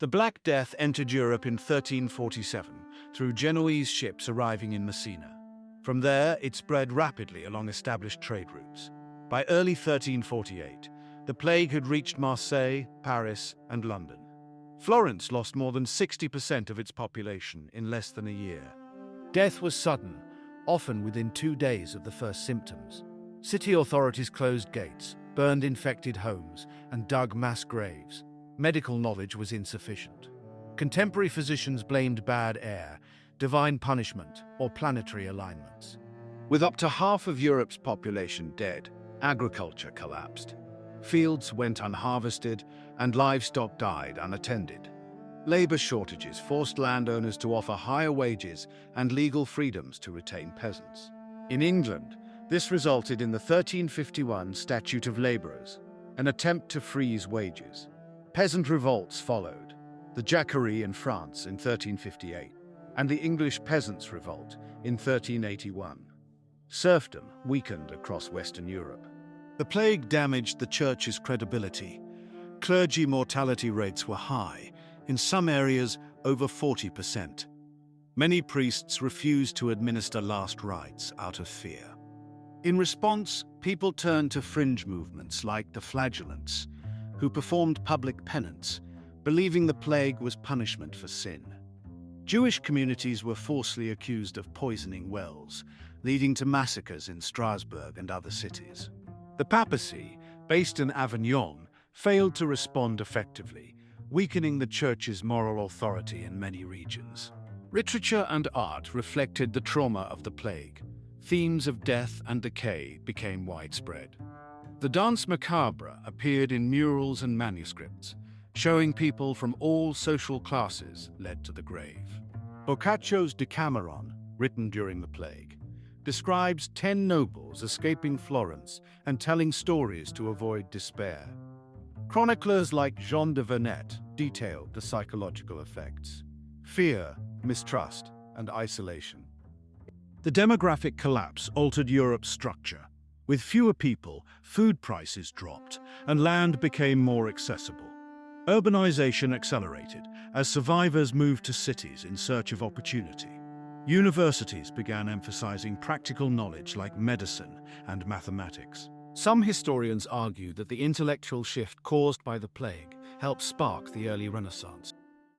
The Black Death entered Europe in 1347 through Genoese ships arriving in Messina. From there, it spread rapidly along established trade routes. By early 1348, the plague had reached Marseille, Paris, and London. Florence lost more than 60% of its population in less than a year. Death was sudden, often within 2 days of the first symptoms. City authorities closed gates, burned infected homes, and dug mass graves. Medical knowledge was insufficient. Contemporary physicians blamed bad air, divine punishment, or planetary alignments. With up to half of Europe's population dead, agriculture collapsed. Fields went unharvested, and livestock died unattended. Labor shortages forced landowners to offer higher wages and legal freedoms to retain peasants. In England, this resulted in the 1351 Statute of Labourers, an attempt to freeze wages. Peasant revolts followed, the Jacquerie in France in 1358, and the English Peasants' Revolt in 1381. Serfdom weakened across Western Europe. The plague damaged the church's credibility. Clergy mortality rates were high, in some areas over 40%. Many priests refused to administer last rites out of fear. In response, people turned to fringe movements like the Flagellants, who performed public penance, believing the plague was punishment for sin. Jewish communities were falsely accused of poisoning wells, leading to massacres in Strasbourg and other cities. The papacy, based in Avignon, failed to respond effectively, weakening the church's moral authority in many regions. Literature and art reflected the trauma of the plague. Themes of death and decay became widespread. The Danse Macabre appeared in murals and manuscripts, showing people from all social classes led to the grave. Boccaccio's Decameron, written during the plague, describes 10 nobles escaping Florence and telling stories to avoid despair. Chroniclers like Jean de Venette detailed the psychological effects: fear, mistrust, and isolation. The demographic collapse altered Europe's structure. With fewer people, food prices dropped, and land became more accessible. Urbanization accelerated as survivors moved to cities in search of opportunity. Universities began emphasizing practical knowledge like medicine and mathematics. Some historians argue that the intellectual shift caused by the plague helped spark the early Renaissance.